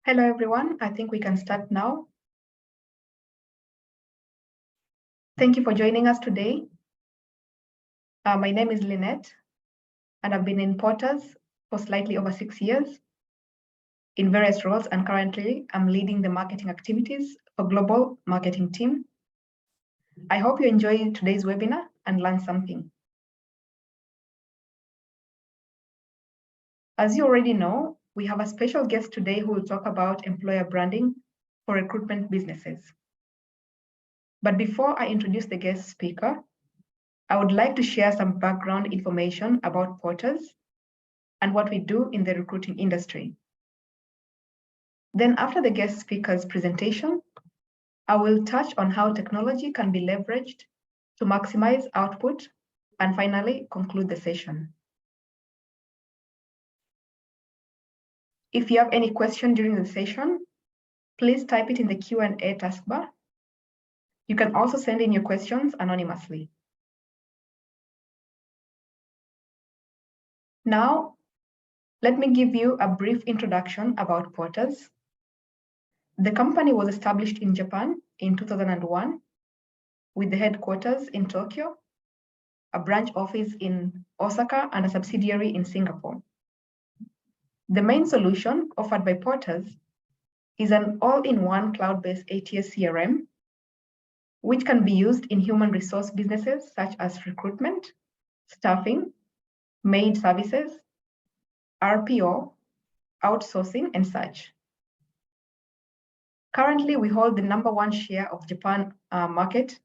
Hello, everyone. I think we can start now. Thank you for joining us today. My name is Lynette, and I've been in Porters for slightly over 6 years in various roles, and currently I'm leading the marketing activities for global marketing team. I hope you enjoy today's webinar and learn something. As you already know, we have a special guest today who will talk about employer branding for recruitment businesses. But before I introduce the guest speaker, I would like to share some background information about Porters and what we do in the recruiting industry. Then after the guest speaker's presentation, I will touch on how technology can be leveraged to maximize output and finally conclude the session. If you have any question during the session, please type it in the Q&A taskbar. You can also send in your questions anonymously. Now, let me give you a brief introduction about Porters. The company was established in Japan in 2001 with the headquarters in Tokyo, a branch office in Osaka, and a subsidiary in Singapore. The main solution offered by Porters is an all-in-one cloud-based ATS CRM, which can be used in human resource businesses such as recruitment, staffing, maid services, RPO, outsourcing, and such. Currently, we hold the #1 share of Japan market,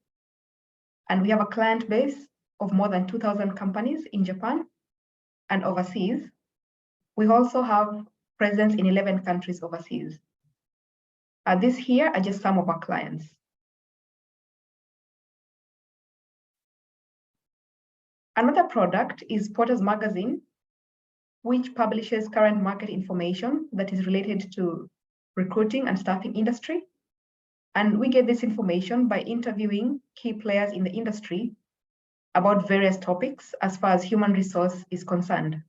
and we have a client base of more than 2,000 companies in Japan and overseas. We also have presence in 11 countries overseas. These here are just some of our clients. Another product is Porters Magazine, which publishes current market information that is related to recruiting and staffing industry. And we get this information by interviewing key players in the industry about various topics as far as human resource is concerned.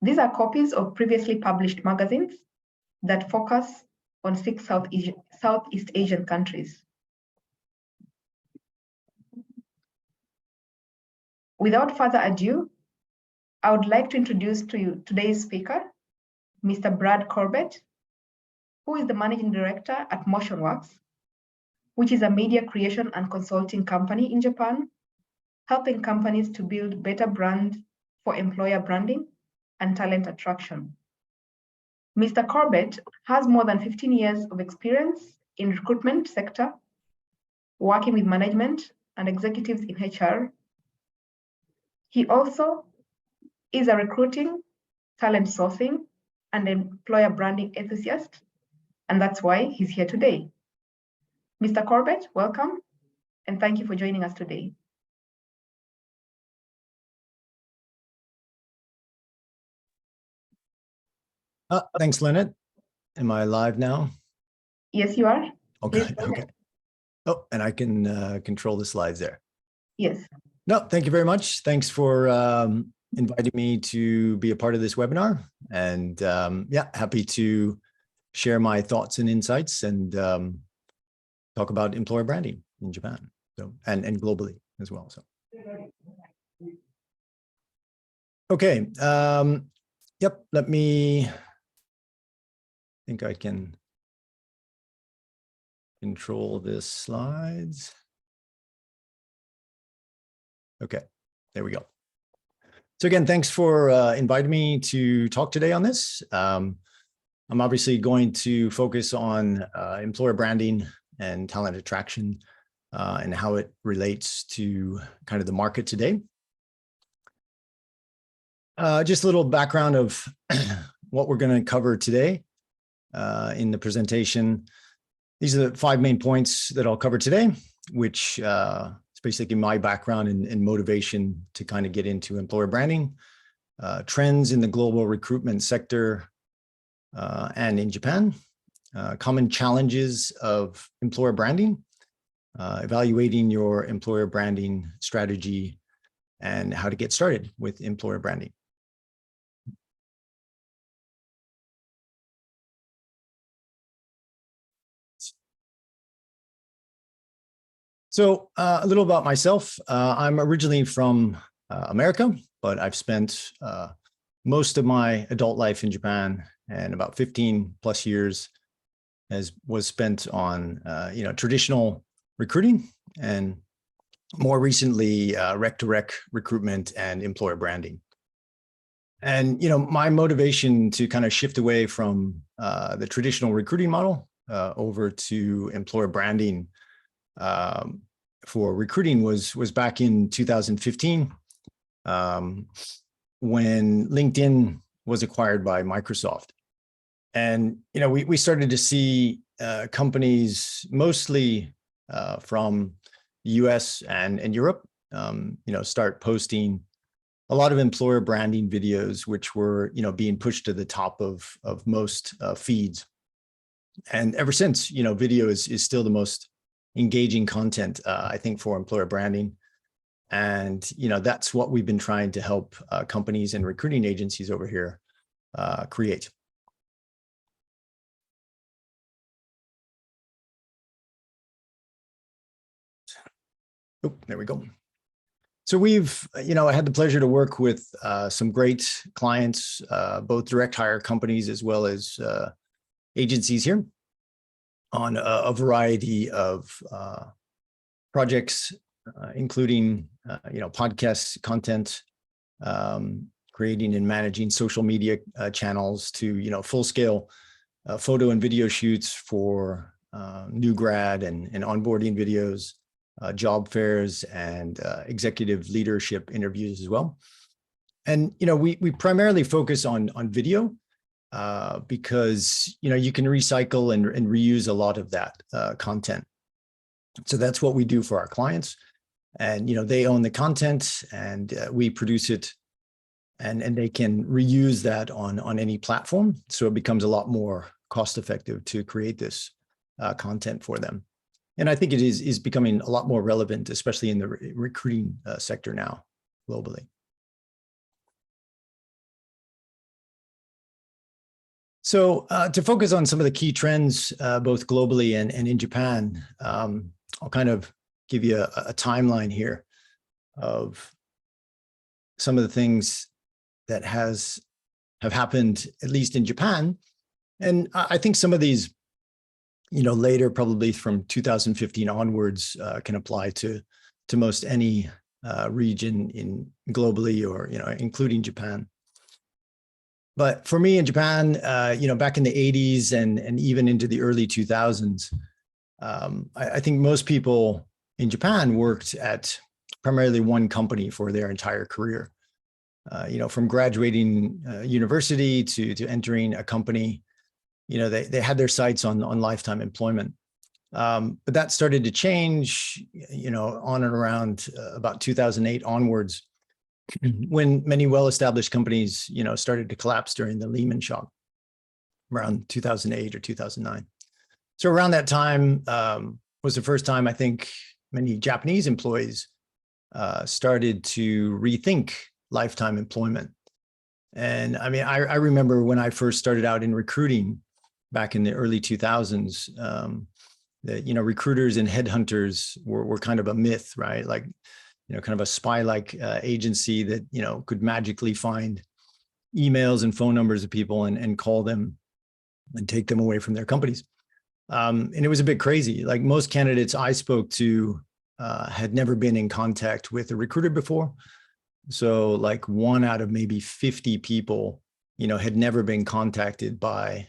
These are copies of previously published magazines that focus on 6 Southeast Asian countries. Without further ado, I would like to introduce to you today's speaker, Mr. Brad Corbett, who is the Managing Director at MotionWorks, which is a media creation and consulting company in Japan, helping companies to build better brands for employer branding and talent attraction. Mr. Corbett has more than 15 years of experience in recruitment sector, working with management and executives in HR. He also is a recruiting, talent sourcing, and employer branding enthusiast, and that's why he's here today. Mr. Corbett, welcome, and thank you for joining us today. Thanks, Lynette. Am I live now? Yes, you are. Okay. Okay. Oh, and I can control the slides there. Yes. No, thank you very much. Thanks for inviting me to be a part of this webinar. And yeah, happy to share my thoughts and insights and talk about employer branding in Japan, so and globally as well. So, okay. Yep. Let me. I think I can control this slides. Okay, there we go. So again, thanks for inviting me to talk today on this. I'm obviously going to focus on employer branding and talent attraction and how it relates to kind of the market today. Just a little background of what we're going to cover today in the presentation. These are the 5 main points that I'll cover today, which is basically my background and motivation to kind of get into employer branding, trends in the global recruitment sector and in Japan, common challenges of employer branding, evaluating your employer branding strategy, and how to get started with employer branding. So a little about myself. I'm originally from America, but I've spent most of my adult life in Japan, and about 15 plus years was spent on traditional recruiting, and more recently rec-to-rec recruitment and employer branding. And my motivation to kind of shift away from the traditional recruiting model over to employer branding for recruiting was back in 2015 when LinkedIn was acquired by Microsoft. And we started to see companies mostly from the US and Europe start posting a lot of employer branding videos, which were being pushed to the top of most feeds. And ever since, video is still the most engaging content, I think, for employer branding. And that's what we've been trying to help companies and recruiting agencies over here create. Oh, there we go. So we've, had the pleasure to work with some great clients, both direct hire companies as well as agencies here on a variety of projects, including, podcast content, creating and managing social media channels to, full scale photo and video shoots for new grad and onboarding videos, job fairs, and executive leadership interviews as well. And we primarily focus on video because you can recycle and reuse a lot of that content. So that's what we do for our clients, and they own the content, and we produce it, and they can reuse that on any platform. So it becomes a lot more cost effective to create this content for them. And I think it is becoming a lot more relevant, especially in the recruiting sector now, globally. So to focus on some of the key trends, both globally and in Japan, I'll kind of give you a timeline here of some of the things that have happened, at least in Japan. And I think some of these, later, probably from 2015 onwards, can apply to most any region in globally, or including Japan. But for me in Japan, back in the 80s and even into the early 2000s, I think most people in Japan worked at primarily one company for their entire career. From graduating university to entering a company, they had their sights on lifetime employment. But that started to change, on and around about 2008 onwards, when many well-established companies, started to collapse during the Lehman shock around 2008 or 2009. So around that time was the first time I think many Japanese employees started to rethink lifetime employment. And I mean, I remember when I first started out in recruiting back in the early 2000s, that, recruiters and headhunters were kind of a myth, right? Like, kind of a spy-like agency that, could magically find emails and phone numbers of people and call them and take them away from their companies. And it was a bit crazy. Like, most candidates I spoke to had never been in contact with a recruiter before. So like 1 out of maybe 50 people, had never been contacted by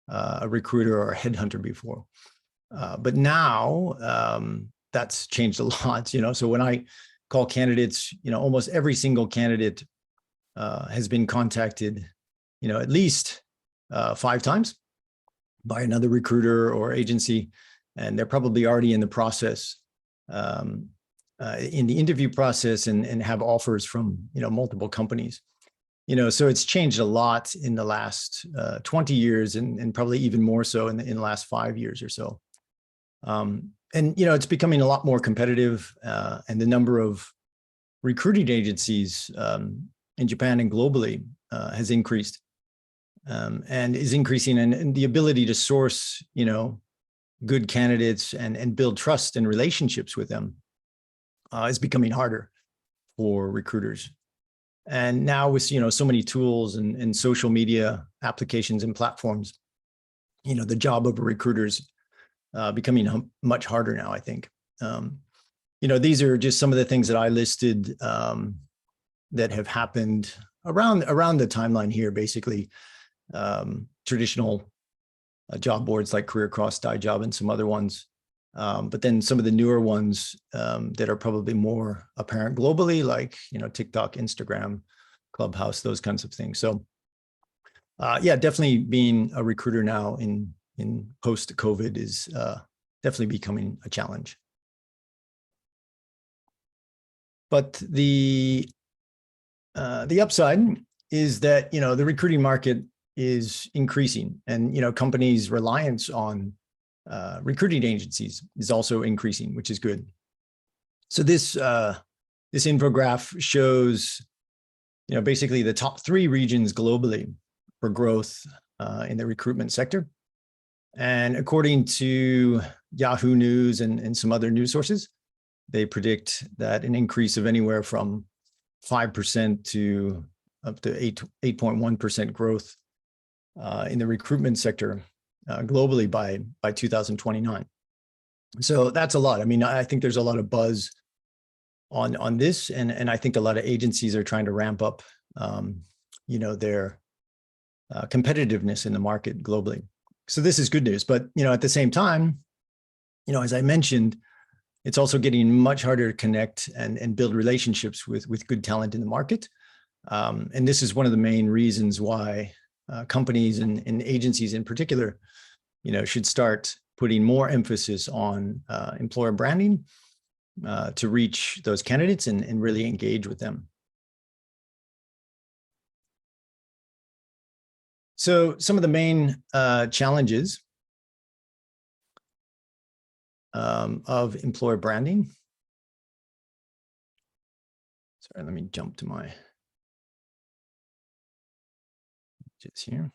a recruiter or a headhunter before. But now that's changed a lot, so when I call candidates, almost every single candidate has been contacted, at least 5 times by another recruiter or agency, and they're probably already in the process, in the interview process, and have offers from, multiple companies. So it's changed a lot in the last 20 years, and probably even more so in the last 5 years or so. And, it's becoming a lot more competitive, and the number of recruiting agencies in Japan and globally has increased, and is increasing, and the ability to source, good candidates and build trust and relationships with them is becoming harder for recruiters. And now with, so many tools and social media applications and platforms, the job of a recruiter is becoming much harder now, I think. These are just some of the things that I listed that have happened around the timeline here, basically. Traditional job boards like CareerCross, DieJob, and some other ones. But then some of the newer ones that are probably more apparent globally, like, TikTok, Instagram, Clubhouse, those kinds of things. So yeah, definitely being a recruiter now in post-COVID is definitely becoming a challenge. But the upside is that, the recruiting market is increasing, and, companies' reliance on recruiting agencies is also increasing, which is good. So this infograph shows, basically the top 3 regions globally for growth in the recruitment sector. And according to Yahoo News and some other news sources, they predict that an increase of anywhere from 5% to up to 8.1% growth in the recruitment sector globally by 2029. So that's a lot. I mean, I think there's a lot of buzz on this, and I think a lot of agencies are trying to ramp up, their competitiveness in the market globally. So this is good news. But at the same time, as I mentioned, it's also getting much harder to connect and build relationships with good talent in the market. And this is one of the main reasons why companies and agencies in particular, should start putting more emphasis on employer branding to reach those candidates and really engage with them. So some of the main challenges of employer branding. Sorry, let me jump to my just here.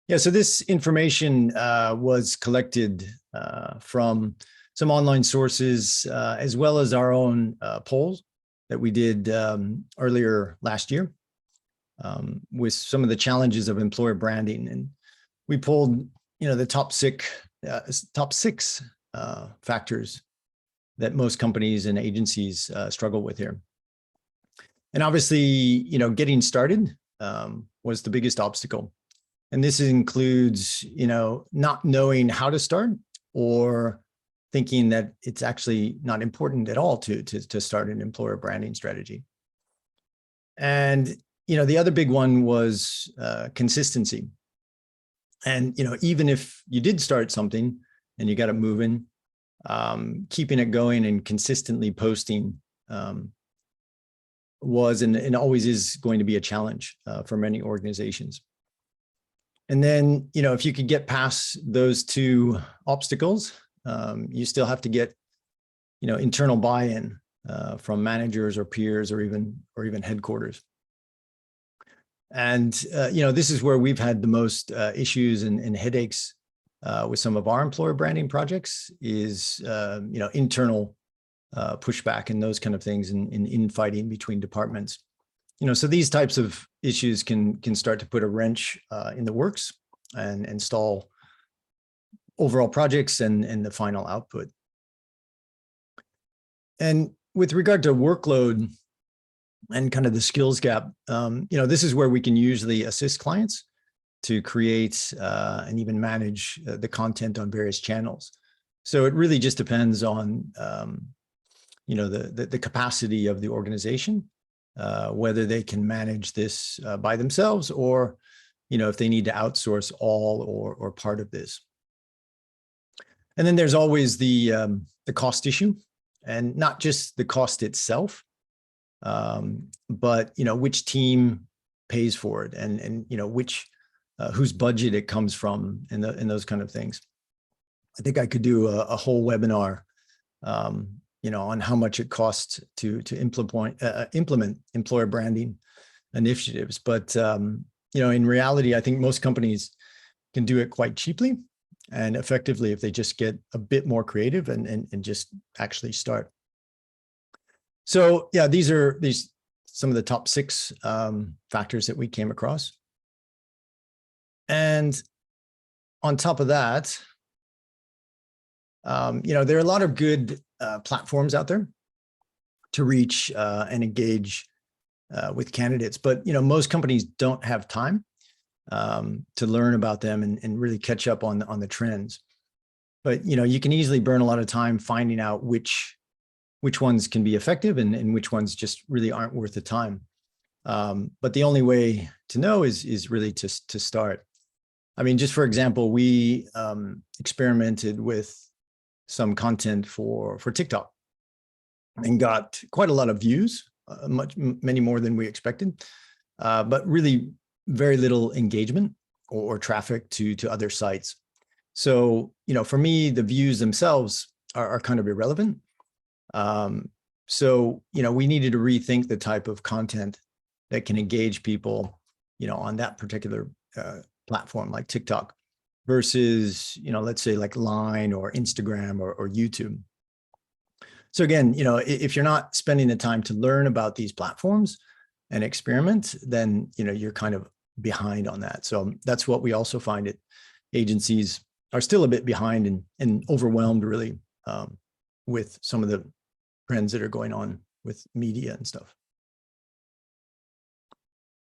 Yeah, so this information was collected from some online sources, as well as our own polls that we did earlier last year with some of the challenges of employer branding. And we pulled, the top six factors that most companies and agencies struggle with here. And obviously, getting started was the biggest obstacle. And this includes, not knowing how to start or thinking that it's actually not important at all to start an employer branding strategy. And, the other big one was consistency. And, even if you did start something and you got it moving, keeping it going and consistently posting was and always is going to be a challenge for many organizations. And then, if you could get past those 2 obstacles, you still have to get, internal buy-in from managers or peers or even headquarters. And, this is where we've had the most issues and headaches with some of our employer branding projects is, internal pushback and those kind of things and infighting between departments. So these types of issues can start to put a wrench in the works and stall overall projects and the final output. And with regard to workload and kind of the skills gap, this is where we can usually assist clients to create and even manage the content on various channels. So it really just depends on, the capacity of the organization, whether they can manage this by themselves or, if they need to outsource all or part of this. And then there's always the cost issue, and not just the cost itself, but, which team pays for it and which whose budget it comes from and those kind of things. I think I could do a whole webinar, on how much it costs to implement employer branding initiatives. But, in reality, I think most companies can do it quite cheaply. and effectively if they just get a bit more creative and just actually start. So yeah, these are some of the top 6 factors that we came across. And on top of that, there are a lot of good platforms out there to reach and engage with candidates, but most companies don't have time to learn about them and really catch up on the trends. But you can easily burn a lot of time finding out which ones can be effective and which ones just really aren't worth the time. But the only way to know is really to start. I mean, just for example, we experimented with some content for TikTok and got quite a lot of views, many more than we expected, but really very little engagement or traffic to other sites. So, for me, the views themselves are kind of irrelevant. So, we needed to rethink the type of content that can engage people, on that particular platform like TikTok versus, let's say like Line or Instagram or YouTube. So again, if you're not spending the time to learn about these platforms and experiment, then, you're kind of behind on that. So that's what we also find it. Agencies are still a bit behind and overwhelmed really with some of the trends that are going on with media and stuff.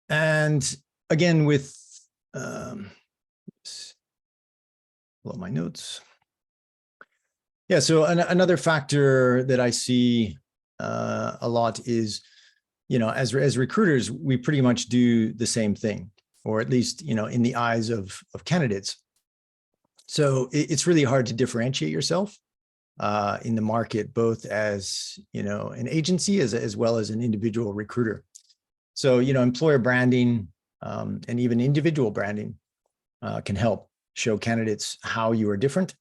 And again, with, pull up my notes. Yeah, so another factor that I see a lot is, as recruiters, we pretty much do the same thing, or at least, in the eyes of candidates. So it's really hard to differentiate yourself in the market, both as, an agency as well as an individual recruiter. So, employer branding and even individual branding can help show candidates how you are different,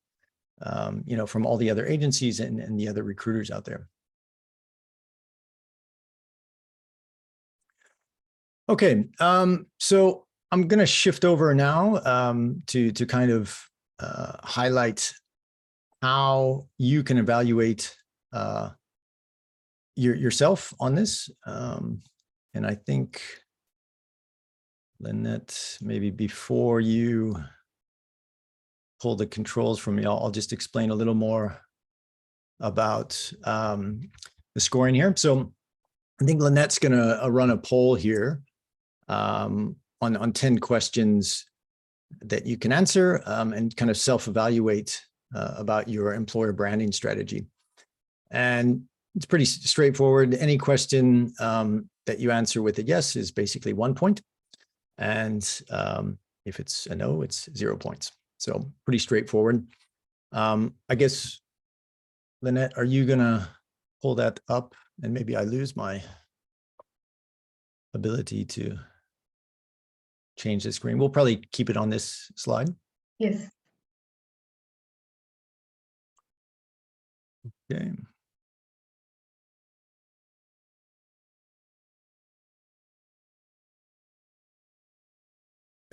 from all the other agencies and the other recruiters out there. Okay, so I'm going to shift over now to kind of highlight how you can evaluate yourself on this. And I think, Lynette, maybe before you pull the controls from me, I'll just explain a little more about the scoring here. So I think Lynette's going to run a poll here on 10 questions that you can answer and kind of self-evaluate about your employer branding strategy. And it's pretty straightforward. Any question that you answer with a yes is basically 1 point. And if it's a no, it's 0 points. So pretty straightforward. I guess, Lynette, are you gonna pull that up? And maybe I lose my ability to change the screen. We'll probably keep it on this slide. Yes. Okay.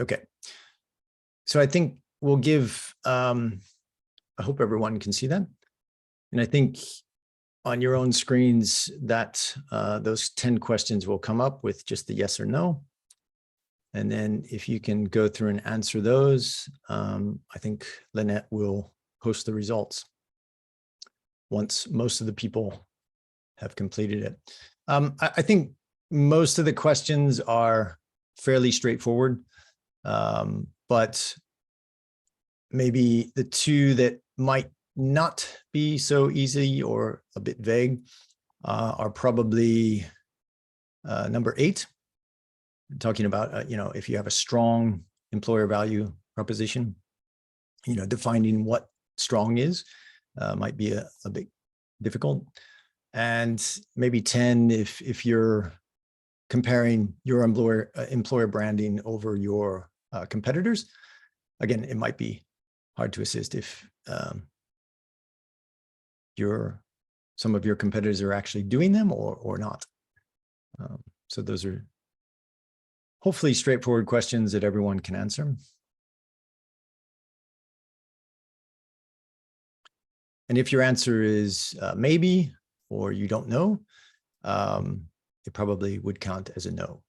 Okay. So I think we'll give, I hope everyone can see that. And I think on your own screens that those 10 questions will come up with just the yes or no. And then if you can go through and answer those, I think Lynette will post the results once most of the people have completed it. I think most of the questions are fairly straightforward, but maybe the two that might not be so easy or a bit vague are probably number 8, talking about, if you have a strong employer value proposition, defining what strong is might be a bit difficult. And maybe 10, if you're comparing your employer branding over your competitors, again, it might be hard to assist if some of your competitors are actually doing them or not. So those are hopefully straightforward questions that everyone can answer. And if your answer is maybe, or you don't know, it probably would count as a no.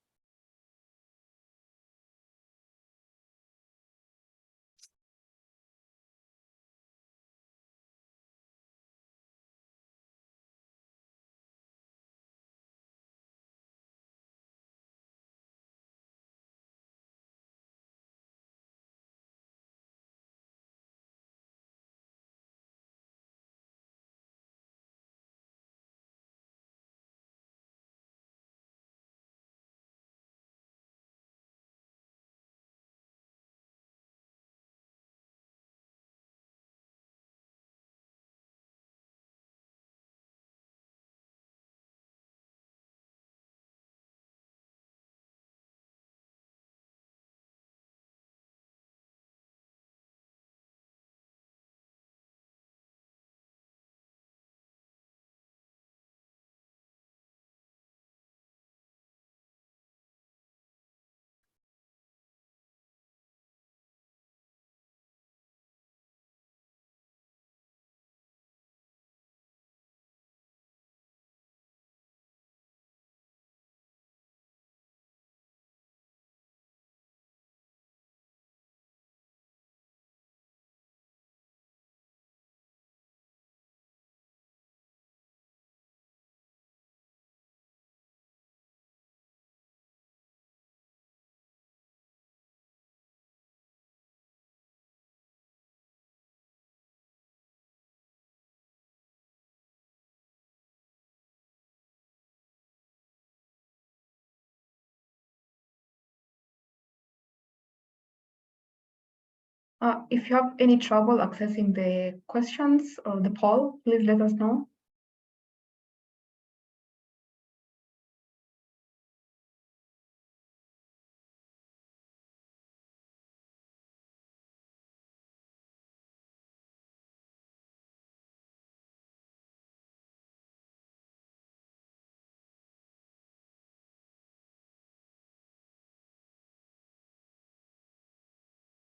If you have any trouble accessing the questions or the poll, please let us know.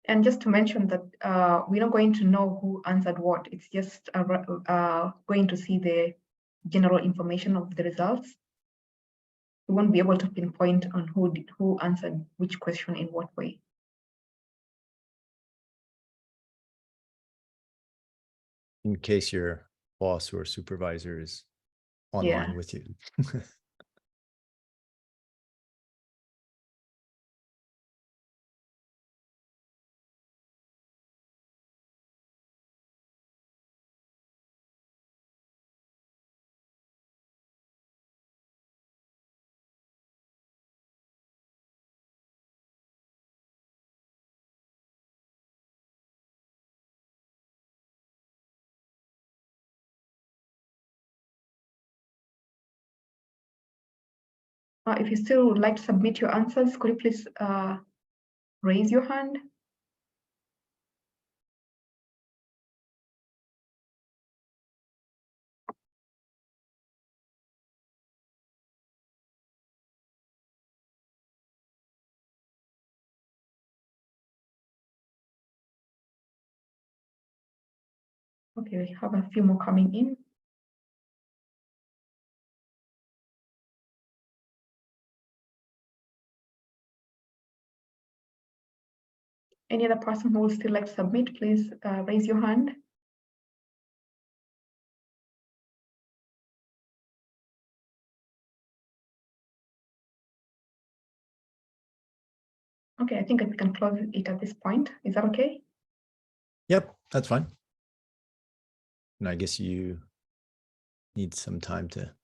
And just to mention that we're not going to know who answered what. It's just going to see the general information of the results. We won't be able to pinpoint on who answered which question in what way. In case your boss or supervisor is online with you. If you still would like to submit your answers, could you please raise your hand? Okay, we have a few more coming in. Any other person who would still like to submit, please raise your hand. Okay, I think we can close it at this point. Is that okay? Yep, that's fine. And I guess you need some time to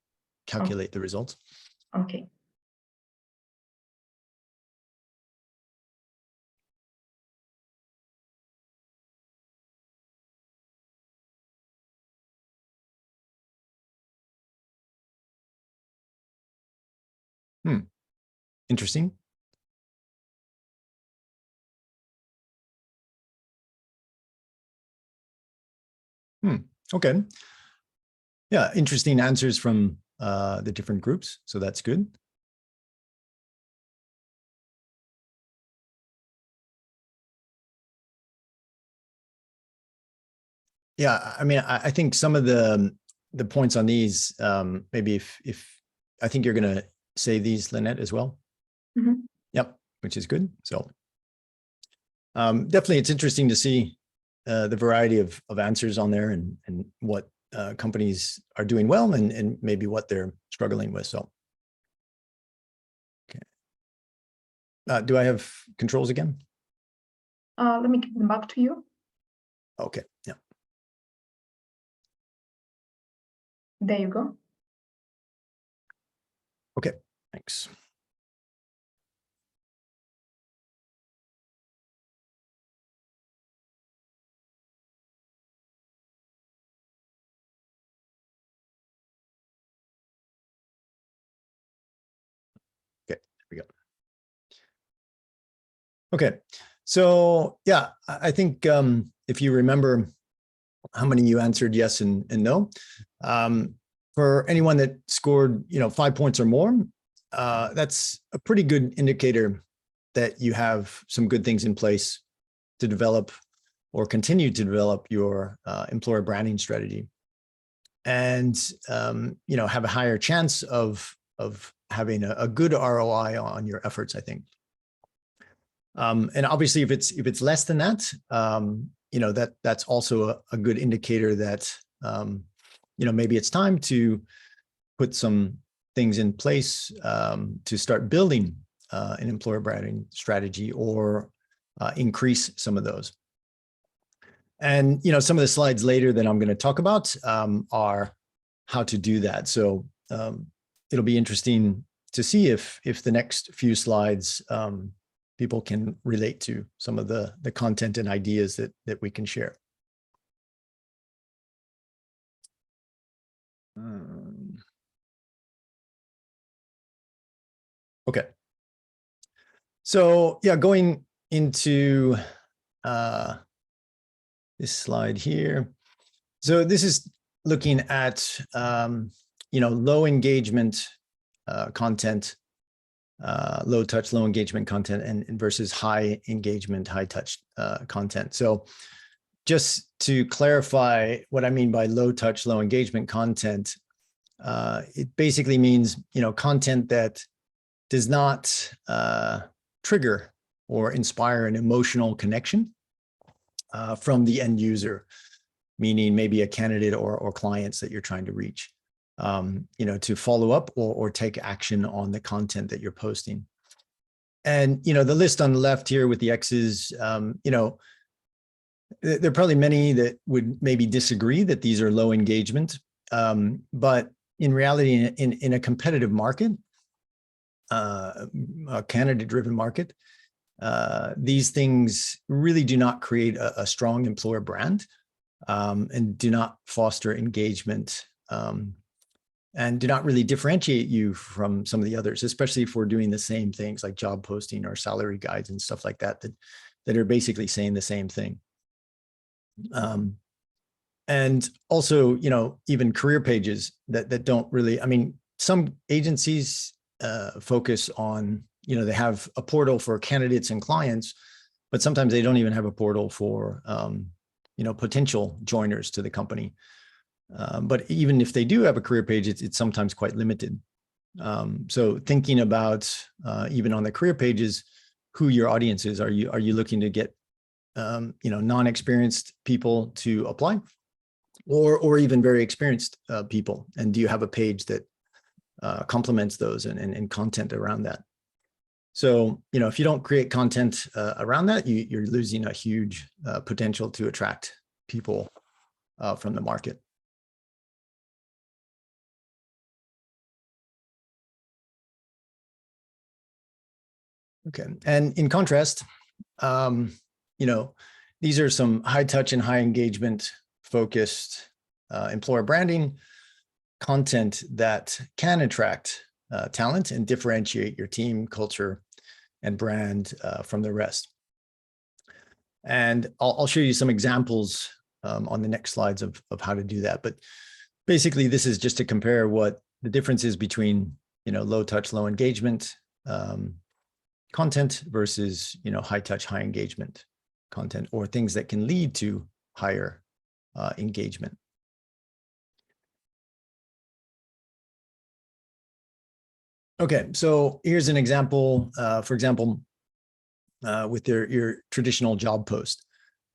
calculate the results. Okay. Interesting. Okay. Yeah, interesting answers from the different groups. So that's good. Yeah, I mean, I think some of the points on these, maybe if I think you're going to say these, Lynette, as well. Mm-hmm. Yep, which is good. So definitely, it's interesting to see the variety of answers on there and what companies are doing well and maybe what they're struggling with. So, okay. Do I have controls again? Let me give them back to you. Okay. Yeah. There you go. Okay. Thanks. Okay. There we go. Okay. So yeah, I think if you remember how many you answered yes and no, for anyone that scored 5 points or more, that's a pretty good indicator that you have some good things in place to develop or continue to develop your employer branding strategy, and have a higher chance of having a good ROI on your efforts, I think. And obviously, if it's less than that, that's also a good indicator that maybe it's time to put some things in place to start building an employer branding strategy or increase some of those. And some of the slides later that I'm going to talk about are how to do that. So it'll be interesting to see if the next few slides people can relate to some of the content and ideas that we can share. Okay. So yeah, going into this slide here. So this is looking at low engagement content, low touch, low engagement content, and versus high engagement, high touch content. So just to clarify what I mean by low touch, low engagement content, it basically means content that does not trigger or inspire an emotional connection from the end user, meaning maybe a candidate or clients that you're trying to reach, to follow up or take action on the content that you're posting. And, the list on the left here with the X's, there are probably many that would maybe disagree that these are low engagement. But in reality, in a competitive market, a candidate-driven market, these things really do not create a strong employer brand and do not foster engagement and do not really differentiate you from some of the others, especially if we're doing the same things like job posting or salary guides and stuff like that are basically saying the same thing. And also, even career pages that don't really, I mean, some agencies focus on, they have a portal for candidates and clients, but sometimes they don't even have a portal for, potential joiners to the company. But even if they do have a career page, it's sometimes quite limited. So thinking about even on the career pages, who your audience is, are you looking to get non-experienced people to apply, or even very experienced people? And do you have a page that complements those and content around that? So, if you don't create content around that, you're losing a huge potential to attract people from the market. Okay. And in contrast, these are some high touch and high engagement focused employer branding content that can attract talent and differentiate your team, culture, and brand from the rest. And I'll show you some examples on the next slides of how to do that. But basically, this is just to compare what the difference is between low touch, low engagement content versus high touch, high engagement content, or things that can lead to higher engagement. Okay, so here's an example. For example, with your traditional job post.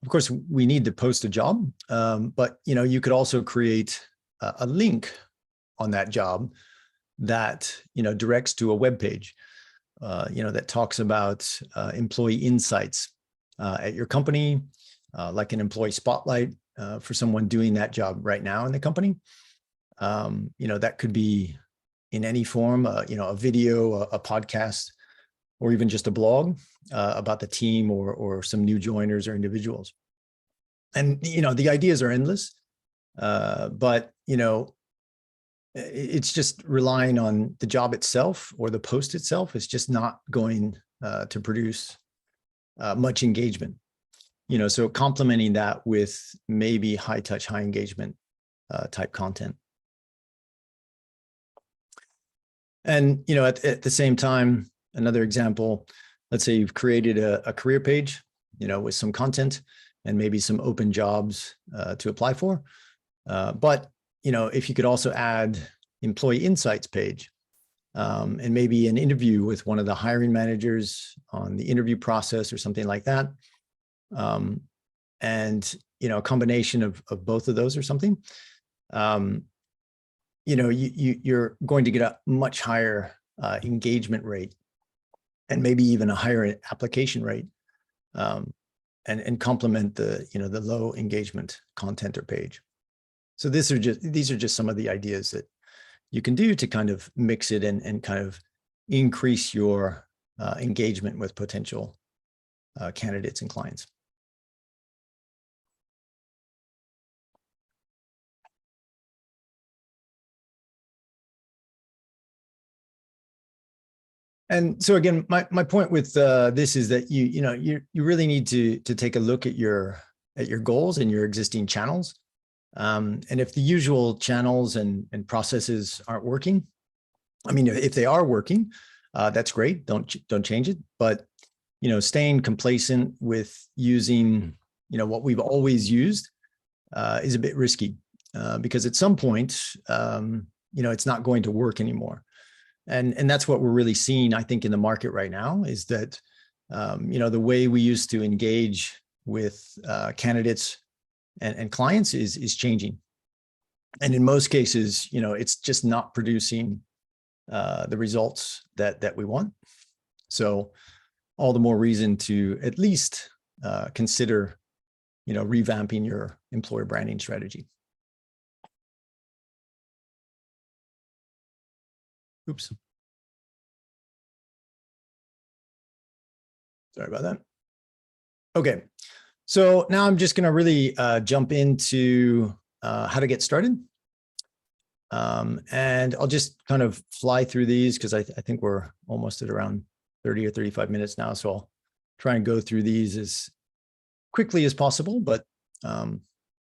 Of course, we need to post a job, but you could also create a link on that job that directs to a web page, that talks about employee insights at your company, like an employee spotlight for someone doing that job right now in the company. That could be in any form, a video, a podcast, or even just a blog about the team or some new joiners or individuals. And, the ideas are endless, but, it's just relying on the job itself or the post itself is just not going to produce much engagement. So complementing that with maybe high touch, high engagement type content. And, at the same time, another example, let's say you've created a career page, with some content and maybe some open jobs to apply for. But, if you could also add employee insights page and maybe an interview with one of the hiring managers on the interview process or something like that. And, a combination of both of those or something, you're going to get a much higher engagement rate and maybe even a higher application rate, and complement the the low engagement content or page. So these are just some of the ideas that you can do to kind of mix it and kind of increase your engagement with potential candidates and clients. And so again, my point with this is that you really need to take a look at your goals and your existing channels. And if the usual channels and processes aren't working, I mean, if they are working, that's great. Don't change it. But staying complacent with using what we've always used is a bit risky because at some point it's not going to work anymore. And that's what we're really seeing, I think, in the market right now is that, the way we used to engage with candidates and clients is changing. And in most cases, it's just not producing the results that we want. So all the more reason to at least consider, revamping your employer branding strategy. Oops. Sorry about that. Okay. So now I'm just going to really jump into how to get started. And I'll just kind of fly through these because I think we're almost at around 30 or 35 minutes now. So I'll try and go through these as quickly as possible, but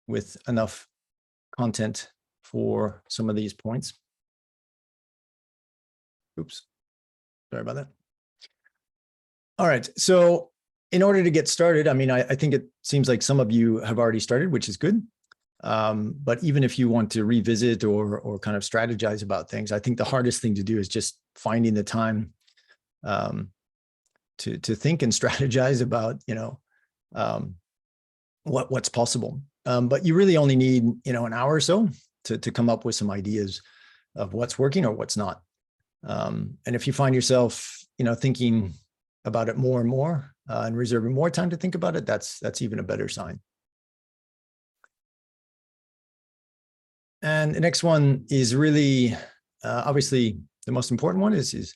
with enough content for some of these points. Oops, sorry about that. All right, so in order to get started, I mean, I think it seems like some of you have already started, which is good. But even if you want to revisit or kind of strategize about things, I think the hardest thing to do is just finding the time to think and strategize about, what's possible. But you really only need, an hour or so to come up with some ideas of what's working or what's not. And if you find yourself, thinking about it more and more and reserving more time to think about it, that's even a better sign. And the next one is really, obviously, the most important one is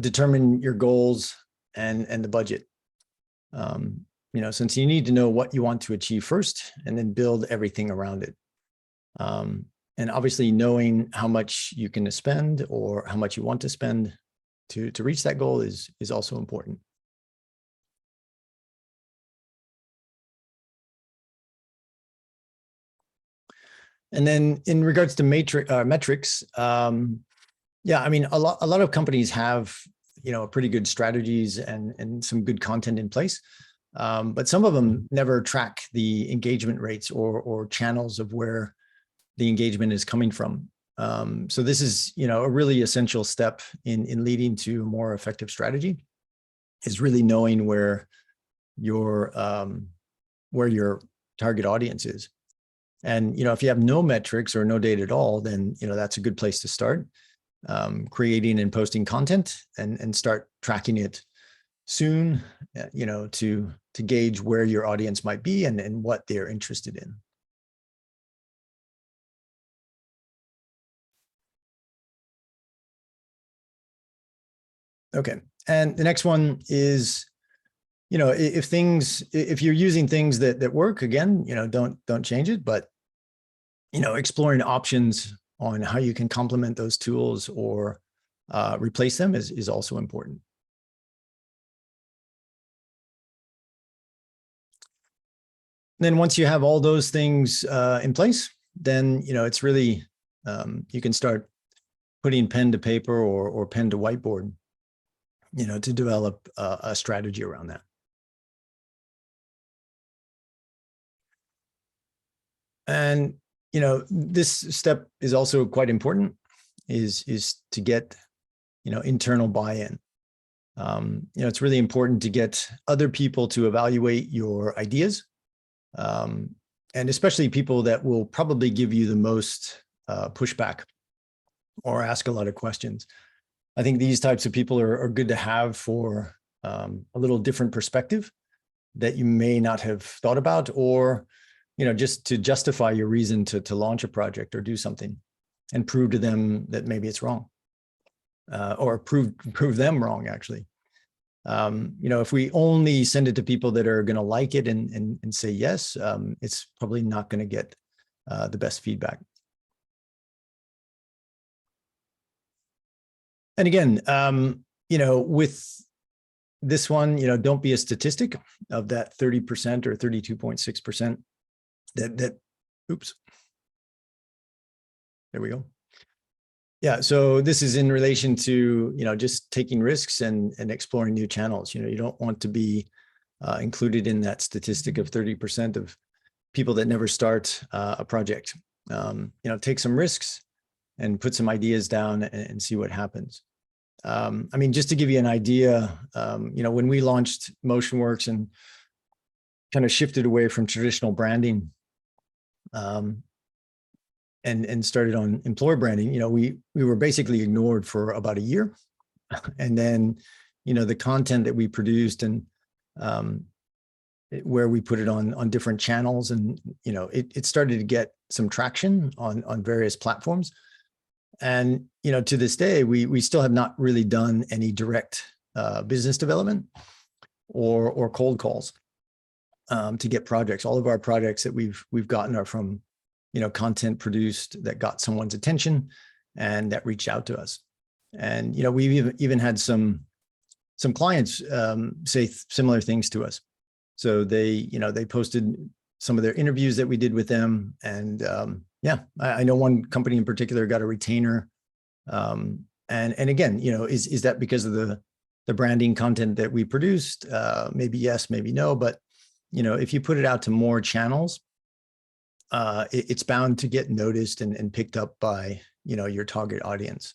determine your goals and the budget. Since you need to know what you want to achieve first and then build everything around it. And obviously knowing how much you can spend or how much you want to spend to reach that goal is also important. And then in regards to metrics, yeah, I mean, a lot of companies have, pretty good strategies and some good content in place. but some of them never track the engagement rates or channels of where the engagement is coming from. So this is, a really essential step in leading to a more effective strategy, is really knowing where your target audience is. And, if you have no metrics or no data at all, then, that's a good place to start creating and posting content and start tracking it soon, to gauge where your audience might be and what they're interested in. Okay, and the next one is, if you're using things that work, again, don't change it, but, exploring options on how you can complement those tools or replace them is also important. Then once you have all those things in place, then, it's really, you can start putting pen to paper or pen to whiteboard, to develop a strategy around that. And, this step is also quite important, is to get, internal buy-in. It's really important to get other people to evaluate your ideas, and especially people that will probably give you the most pushback or ask a lot of questions. I think these types of people are good to have for a little different perspective that you may not have thought about, or, just to justify your reason to launch a project or do something and prove to them that maybe it's wrong, or prove them wrong, actually. If we only send it to people that are going to like it and say yes, it's probably not going to get the best feedback. And again, with this one, don't be a statistic of that 30% or 32.6% oops, there we go. Yeah, so this is in relation to, just taking risks and exploring new channels. You don't want to be included in that statistic of 30% of people that never start a project. Take some risks and put some ideas down and see what happens. Just to give you an idea, when we launched MotionWorks and kind of shifted away from traditional branding, and started on employer branding, we were basically ignored for about a year. And then, the content that we produced and where we put it on different channels, and, it started to get some traction on various platforms. And, to this day, we still have not really done any direct business development or cold calls to get projects. All of our projects that we've gotten are from, content produced that got someone's attention and that reached out to us. And, we've even had some clients say similar things to us. So they posted some of their interviews that we did with them. And yeah, I know one company in particular got a retainer. And again, is that because of the branding content that we produced? Maybe yes, maybe no. But, if you put it out to more channels, it's bound to get noticed and picked up by, your target audience.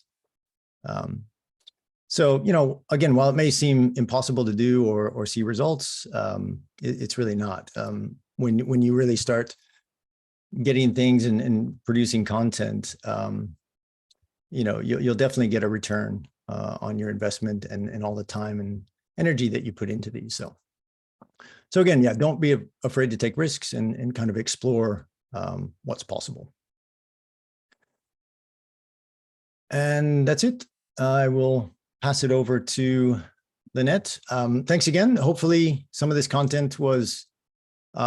So, again, while it may seem impossible to do or see results, it's really not. When you really start getting things and producing content, you'll definitely get a return on your investment and all the time and energy that you put into these. So again, yeah, don't be afraid to take risks and kind of explore what's possible. And that's it. I will pass it over to Lynette. Thanks again. Hopefully some of this content was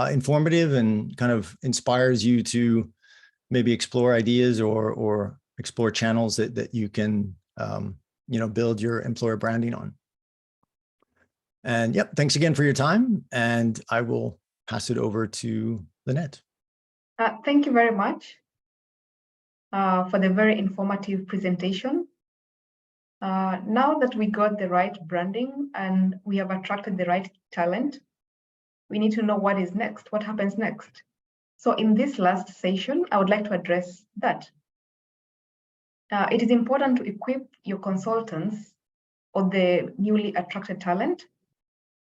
informative and kind of inspires you to maybe explore ideas or explore channels that you can, build your employer branding on. And yep, thanks again for your time. And I will pass it over to Lynette. Thank you very much for the very informative presentation. Now that we got the right branding and we have attracted the right talent, we need to know what is next, what happens next. So in this last session, I would like to address that. It is important to equip your consultants or the newly attracted talent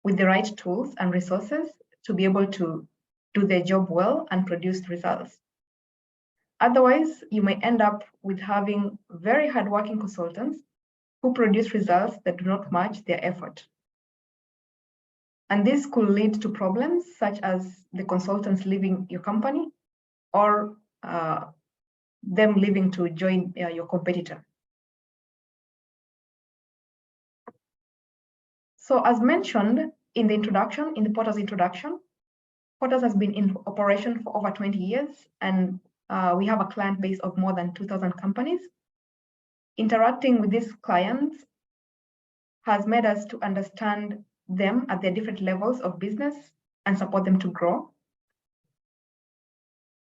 with the right tools and resources to be able to do their job well and produce results. Otherwise, you may end up with having very hardworking consultants who produce results that do not match their effort. And this could lead to problems such as the consultants leaving your company or them leaving to join your competitor. So as mentioned in the introduction, in the Porter's introduction, Porter's has been in operation for over 20 years, and we have a client base of more than 2,000 companies. Interacting with these clients has made us to understand them at their different levels of business and support them to grow.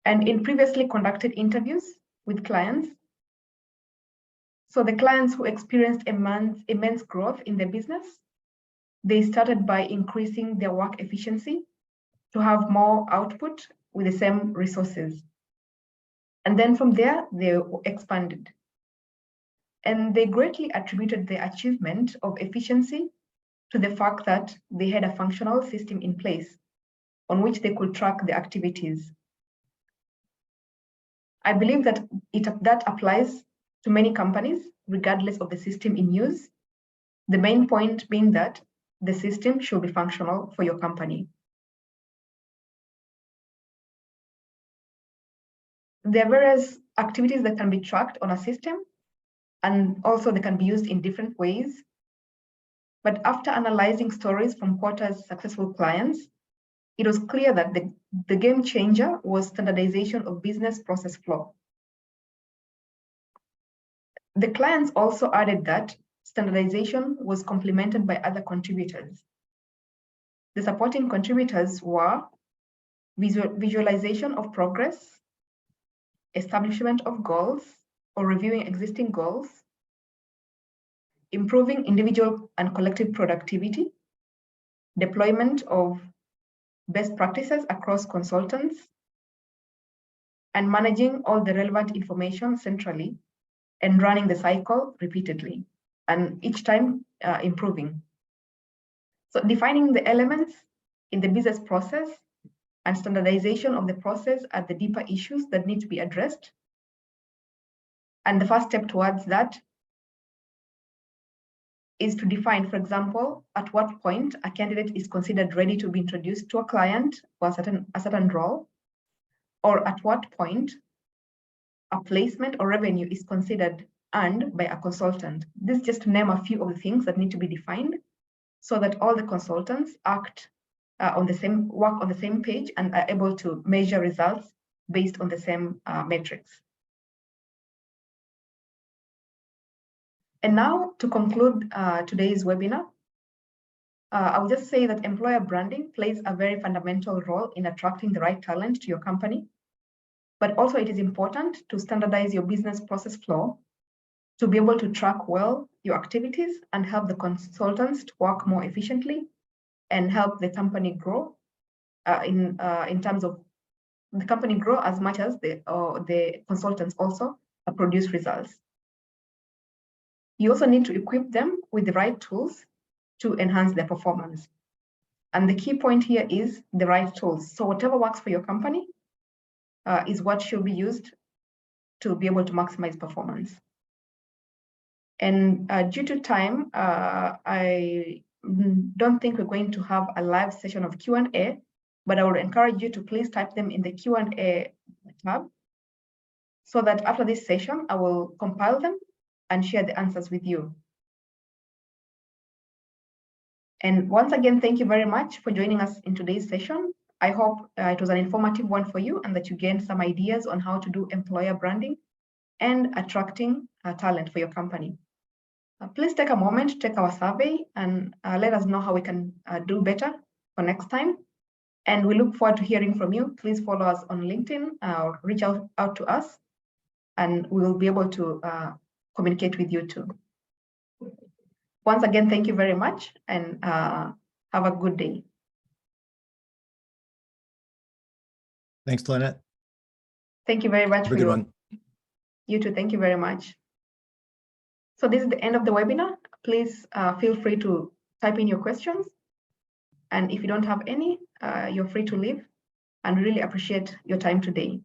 And in previously conducted interviews with clients, so the clients who experienced immense growth in their business, they started by increasing their work efficiency to have more output with the same resources. And then from there, they expanded. And they greatly attributed the achievement of efficiency to the fact that they had a functional system in place on which they could track the activities. I believe that that applies to many companies, regardless of the system in use. The main point being that the system should be functional for your company. There are various activities that can be tracked on a system, and also they can be used in different ways. But after analyzing stories from Porter's successful clients, it was clear that the game changer was standardization of business process flow. The clients also added that standardization was complemented by other contributors. The supporting contributors were visualization of progress, establishment of goals or reviewing existing goals, improving individual and collective productivity, deployment of best practices across consultants, and managing all the relevant information centrally and running the cycle repeatedly, and each time improving. So defining the elements in the business process and standardization of the process are the deeper issues that need to be addressed. And the first step towards that is to define, for example, at what point a candidate is considered ready to be introduced to a client for a certain role, or at what point a placement or revenue is considered earned by a consultant. This is just to name a few of the things that need to be defined so that all the consultants work on the same page and are able to measure results based on the same metrics. And now to conclude today's webinar, I will just say that employer branding plays a very fundamental role in attracting the right talent to your company. But also it is important to standardize your business process flow to be able to track well your activities and help the consultants to work more efficiently and help the company grow in terms of the company grow as much as the consultants also produce results. You also need to equip them with the right tools to enhance their performance. And the key point here is the right tools. So whatever works for your company is what should be used to be able to maximize performance. And due to time, I don't think we're going to have a live session of Q&A, but I would encourage you to please type them in the Q&A tab so that after this session, I will compile them and share the answers with you. And once again, thank you very much for joining us in today's session. I hope it was an informative one for you and that you gained some ideas on how to do employer branding and attracting talent for your company. Please take a moment to take our survey and let us know how we can do better for next time. And we look forward to hearing from you. Please follow us on LinkedIn or reach out to us, and we will be able to communicate with you too. Once again, thank you very much and have a good day. Thanks, Lynette. Thank you very much. Have a good one. You too. Thank you very much. So this is the end of the webinar. Please feel free to type in your questions. And if you don't have any, you're free to leave. And we really appreciate your time today.